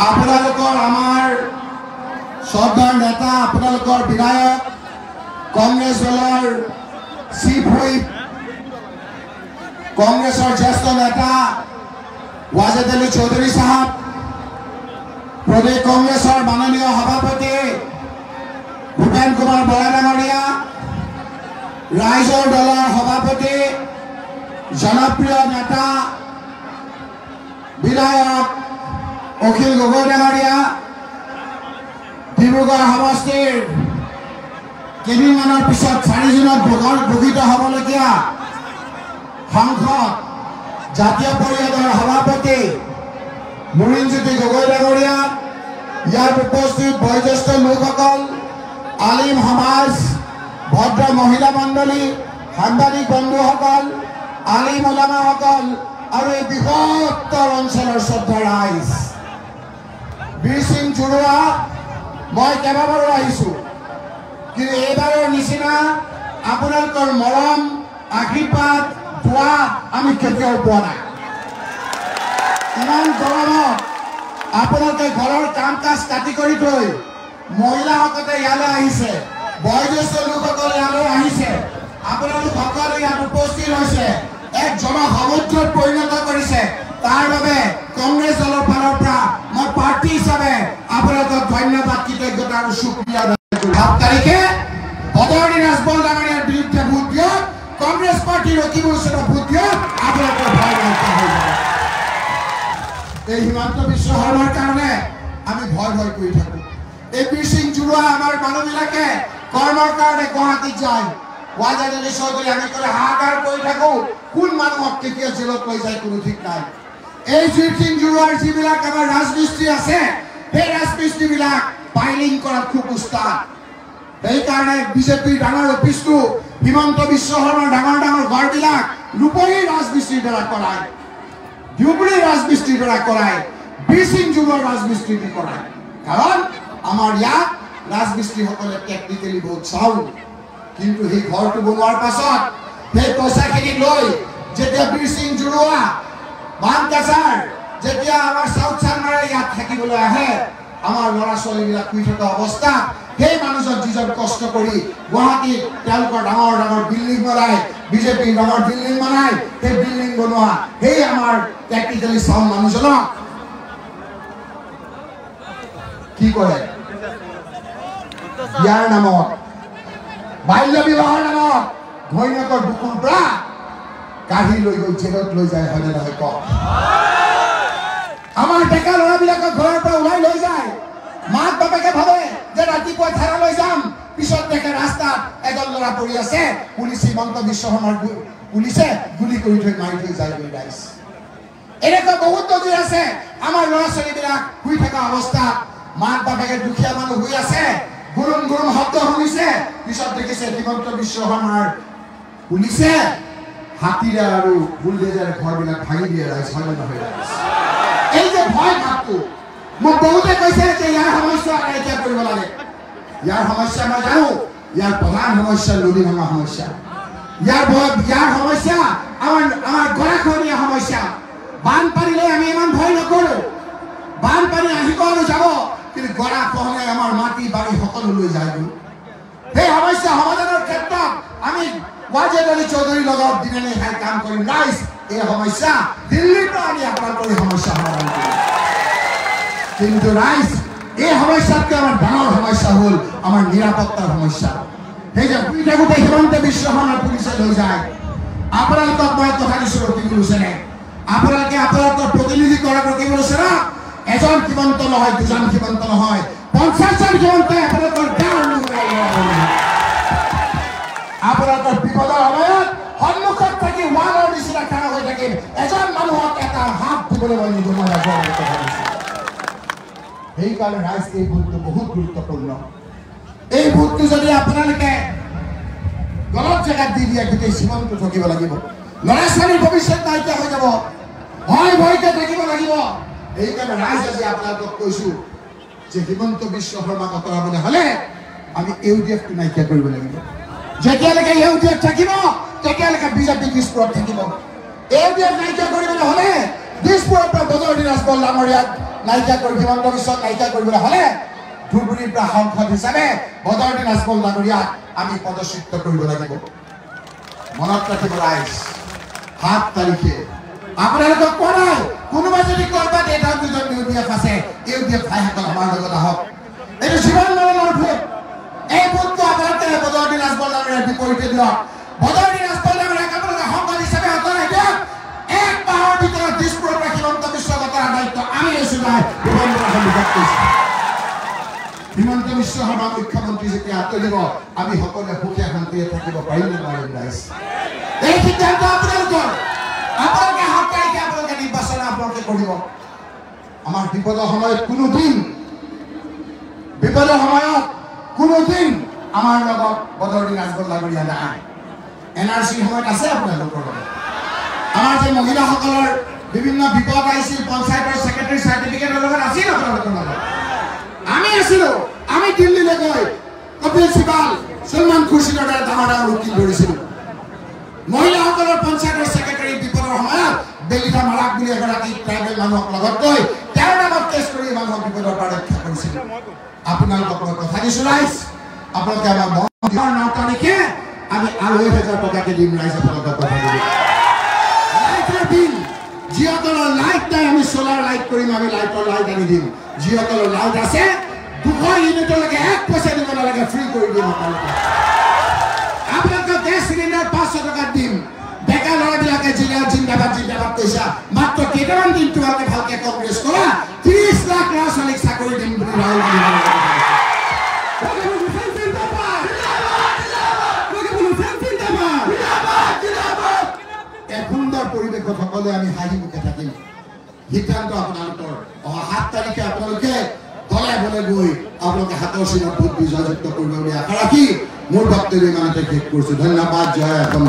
আপোনালোকৰ আমাৰ শ্ৰদ্ধাৰ নেতা আপোনালোকৰ বিধায়ক কংগ্ৰেছ দলৰ চিফ হুইপ কংগ্ৰেছৰ জ্যেষ্ঠ নেতা ৱাজেদ আলী চৌধুৰী সাহেব প্ৰদেশ কংগ্ৰেছৰ মাননীয় সভাপতি ভূপেন কুমাৰ বৰা ডাঙৰীয়া ৰাইজৰ দলৰ সভাপতি জনপ্ৰিয় নেতা বিধায়ক অখিল গগৈ ডাঙৰীয়া ডিব্ৰুগড় সমষ্টিৰ কেইদিনমানৰ পিছত 4 জুনত ঘোষিত হ'বলগীয়া সাংসদ জাতীয় পৰিষদৰ সভাপতি মুৰিনজ্যোতি গগৈ ডাঙৰীয়া ইয়াৰ উপস্থিত বয়োজ্যেষ্ঠ লোকসকল আলিম সমাজ ভদ্ৰ মহিলা মণ্ডলী সাংবাদিক বন্ধুসকল আলিম ওলামাসকল আৰু এই বৃহত্তৰ অঞ্চলৰ শ্ৰদ্ধা ৰাইজ বীৰ সিং জুৰুৱা মই কেইবাবাৰো আহিছোঁ কিন্তু এইবাৰৰ নিচিনা আপোনালোকৰ মৰম আশীৰ্বাদ দোৱা আমি কেতিয়াও পোৱা নাই ইমান গৰমত আপোনালোকে ঘৰৰ কাম কাজ কাটি কৰি থৈ মহিলাসকলে ইয়ালৈ আহিছে বয়োজ্যেষ্ঠ লোকসকল ইয়ালৈ আহিছে আপোনালোক সকলো ইয়াত উপস্থিত হৈছে এক জনসমুদ্ৰত পৰিণত কৰিছে তাৰ বাবে কংগ্ৰেছ দলৰ ফালৰ পৰা মই পাৰ্টি হিচাপে আপোনালোকক ধন্যবাদ কৃতজ্ঞতা আৰু শুক্ৰিয়া জনাইছোঁ 7 তাৰিখে বদৰুদ্দিন আজমল ডাঙৰীয়াৰ বিৰুদ্ধে ভোট দিয়ক কংগ্ৰেছ পাৰ্টি ৰকিবুল হুছেইনৰ ভোট দিয়ক আপোনালোকৰ ভয় নাইকিয়া হৈ যাব এই হিমন্ত বিশ্ব শৰ্মাৰ কাৰণে আমি ভয় কৰি থাকোঁ এই বীৰ সিং জুৰুৱা আমাৰ মানুহবিলাকে কৰ্মৰ কাৰণে গুৱাহাটীত যায় ৱাজেদ আলী চৌধুৰী আমি ক'লে হাহাকাৰ কৰি থাকোঁ কোন মানুহক কেতিয়া জেলত লৈ যায় কোনো ঠিক নাই এই বীৰ সিং জুৰুৱাৰ যিবিলাক আমাৰ ৰাজমিস্ত্ৰী আছে সেই ৰাজমিস্ত্ৰীবিলাক ফাইলিং কৰাত খুব উস্তাদ সেইকাৰণে বিজেপিৰ ডাঙৰ অফিচটো হিমন্ত বিশ্ব শৰ্মাৰ ডাঙৰ ঘৰবিলাক ৰূপহী ৰাজমিস্ত্ৰীৰ দ্বাৰা কৰায় ধুবুৰী ৰাজমিস্ত্ৰীৰ দ্বাৰা কৰায় বীৰ সিং জুৰুৱাৰ ৰাজমিস্ত্ৰী দি কৰায় কাৰণ আমাৰ ইয়াত ৰাজমিস্ত্ৰীসকলে টেকনিকেলি বহুত চাউল কিন্তু সেই ঘৰটো বনোৱাৰ পাছত সেই পইচাখিনি লৈ যেতিয়া বীৰ সিং জুৰুৱা বানকাছাৰ যেতিয়া আমাৰ চাউথ চানমাৰে ইয়াত থাকিবলৈ আহে আমাৰ ল'ৰা ছোৱালীবিলাক শুই থকা অৱস্থাত সেই মানুহজন যিজন কষ্ট কৰি গুৱাহাটীত তেওঁলোকৰ ডাঙৰ বিল্ডিং বনায় বিজেপিৰ ডাঙৰ বিল্ডিং বনায় সেই বিল্ডিং বনোৱা সেই আমাৰ টেকনিকেলি চাউণ্ড মানুহজনক কি কৰে ইয়াৰ নামত বাল্য বিবাহৰ নামত ঘৈণীয়েকৰ বুকুৰ পৰা কাঢ়ি লৈ গৈ জেলত লৈ যায় হয়নে নহয় কওক আমাৰ ডেকা ল'ৰাবিলাকক ঘৰৰ পৰা ওলাই লৈ যায় মাক বাপেকে ভাবে যে ৰাতিপুৱা থানা লৈ যাম পিছত দেখে ৰাস্তাত এজন ল'ৰা পৰি আছে পুলিচ হিমন্ত বিশ্ব শৰ্মাৰ পুলিচে গুলি কৰি থৈ মাৰি থৈ যায় গৈ ৰাইজ এনেকুৱা বহুত নদী আছে আমাৰ ল'ৰা ছোৱালীবিলাক শুই থকা অৱস্থাত মাক বাপেকে দুখীয়া মানুহ শুই আছে গুৰুম শব্দ শুনিছে পিছত দেখিছে হিমন্ত বিশ্ব শৰ্মাৰ পুলিচে হাতীৰে আৰু বুলডেজাৰে ঘৰবিলাক ভাঙি দিয়ে ৰাইজ হয় নহয় এই যে ভয় ভাৱটো মোক বহুতে কৈছে যে ইয়াৰ সমস্যা নাইকিয়া কৰিব লাগে ইয়াৰ সমস্যা মই জানো ইয়াৰ প্ৰধান সমস্যা নদী ভাঙা সমস্যা ইয়াৰ সমস্যা আমাৰ গৰাখহনীয়া সমস্যা বানপানীলৈ আমি ইমান ভয় নকৰোঁ বানপানী আহিব আৰু যাব কিন্তু গৰাখহনীয়াই আমাৰ মাটি বাৰী সকলো লৈ যায় সেই সমস্যা সমাধানৰ ক্ষেত্ৰত আমি ৱাজেদ আলী চৌধুৰীৰ লগত দিনে নিশাই কাম কৰিম ৰাইজ এই সমস্যা দিল্লীৰ পৰা আমি আপোনালোকৰ এই সমস্যা সমাধান কৰিম কিন্তু ৰাইজ এই সমস্যাতকৈ আমাৰ ডাঙৰ সমস্যা হ'ল আমাৰ নিৰাপত্তাৰ সমস্যা সেই যে শুই থাকোঁতে হিমন্ত বিশ্ব শৰ্মাৰ পুলিচে লৈ যায় আপোনালোকক মই কথা দিছোঁ ৰকিবুল হুছেইনে আপোনালোকে আপোনালোকৰ প্ৰতিনিধি কৰা ৰকিবুল হুছেইনক এজন হিমন্ত নহয় দুজন হিমন্ত নহয় 50জন হিমন্তই আপোনালোকৰ গাঁৱৰ আপোনালোকৰ বিপদৰ সময়ত সন্মুখত থাকি ৱালৰ নিচিনা খানা হৈ থাকিম এজন মানুহক এটা হাত দিবলৈ মই নিদিওঁ মই কথা দিছোঁ সেইকাৰণে ৰাইজ এই ভোটটো বহুত গুৰুত্বপূৰ্ণ এই ভোটটো যদি আপোনালোকে গলত জেগাত দি দিয়ে গোটেই জীৱনটো থাকিব লাগিব ল'ৰা ছোৱালীৰ ভৱিষ্যত নাইকিয়া হৈ যাব ভয়কে থাকিব লাগিব এইকাৰণে ৰাইজ আজি আপোনালোকক কৈছোঁ যে হিমন্ত বিশ্ব শৰ্মাক আঁতৰাবলৈ হ'লে আমি ইউডিএফটো নাইকিয়া কৰিব লাগিব যেতিয়ালৈকে ইউডিএফ থাকিব তেতিয়ালৈকে বিজেপি দিছপুৰত থাকিব ইউডিএফ নাইকিয়া কৰিবলৈ হ'লে দিছপুৰৰ পৰা বদৰুদ্দিন ৰাজবল ডাঙৰীয়াক নাইকিয়া কৰি হিমন্ত বিশ্বক নাইকিয়া কৰিবলৈ হ'লে ধুবুৰীৰ পৰা সাংসদ হিচাপে বদৰুদ্দিন ৰাজবল ডাঙৰীয়াক আমি পদচ্যুত কৰিব লাগিব। মনত ৰাখিব ৰাইজ, 7 তাৰিখে আপোনালোকক কোৱা নাই, কোনোবা যদি ক'ৰবাত এটা দুজন ইউডিএফ আছে, ইউডিএফ ভাইসকল আমাৰ লগত আহক। এইটো জীৱন মৰণৰ ভোট। এই ভোটটো আপোনালোকে বদৰুদ্দিন ৰাজবল ডাঙৰীয়াৰ বিপৰীতে দিয়ক। বদৰুদ্দিন ৰাজবল ডাঙৰীয়াক আপোনালোকে সাংসদ হিচাপে আঁতৰাই দিয়ক। 1 মাহৰ ভিতৰত দিছপুৰৰ পৰা হিমন্ত বিশ্ব আঁতৰাৰ দায়িত্ব আমি লৈছো নাই। হিমন্ত বিশ্ব শৰ্মা মুখ্যমন্ত্ৰী যেতিয়া আঁতৰিব আমি সকলোৱে সুখে শান্তিৰে থাকিব পাৰিম নে নোৱাৰিম ৰাইজ? এই সিদ্ধান্ত আপোনালোকৰ। আপোনালোকে 7 তাৰিখে আপোনালোকে নিৰ্বাচন আপোনালোকে কৰিব। আমাৰ বিপদৰ সময়ত কোনোদিন আমাৰ লগত বদৰুদ্দিন ৰাজবল ডাঙৰীয়া নাই। NRCৰ সময়ত আছে আপোনালোকৰ লগত। আমাৰ যে মহিলাসকলৰ বিভিন্ন বিপদ আহিছিল, পঞ্চায়তৰ ছেক্ৰেটাৰী চাৰ্টিফিকেটৰ লগত আছিল আপোনালোকৰ লগত। আমি আছিলো। আমি দিল্লীলৈ গৈ কপিল সিবাল, সলমান খুৰছিদৰ দৰে ডাঙৰ ডাঙৰ উকিল ধৰিছিলো। মহিলাসকলৰ পঞ্চায়তৰ ছেক্ৰেটাৰী বিপদৰ সময়ত বেলিতা মাৰাক বুলি এগৰাকী ট্ৰাইবেল মানুহক লগত গৈ তেওঁৰ নামত কেছ কৰি মানুহক বিপদৰ পৰা ৰক্ষা কৰিছিল। আপোনালোকক মই কথা দিছো ৰাইজ, আপোনালোকে আমাৰ 9 তাৰিখে আমি 2,000 টকাকে দিম ৰাইজ। আপোনালোকক কথা দিম লাইটৰ বিল, যিসকলৰ লাইট নাই আমি চলাৰ লাইট কৰিম, আমি লাইটৰ লাইট আনি দিম। যিসকলৰ লাইট আছে 200 ইউনিটলৈকে 1 পইচা দিব নালাগে, ফ্ৰী কৰি দিম আপোনালোকে। আপোনালোকক গেছ চিলিণ্ডাৰ 500 টকাত দিম। ডেকা ল'ৰাবিলাকে জিন্দাবাদ জিন্দাবাদ কৈছা, মাত্ৰ কেইটামান দিন তোমালোকে ভালকে কংগ্ৰেছ কৰা, 30 লাখ ল'ৰা ছোৱালীক চাকৰি দিম বুলি ৰাহুল গান্ধী। সুন্দৰ পৰিৱেশত সকলোৱে আমি হাঁহি মুখে থাকিম। সিদ্ধান্ত আপোনালোকৰ। অহা 7 তাৰিখে আপোনালোকে দলে বলে গৈ আপোনালোকে হাতৰ চিনত ভোট বিজয়যুক্ত কৰিব বুলি আশা ৰাখি মোৰ বক্তব্য ইমানতে শেষ কৰিছো। ধন্যবাদ। জয় অসম।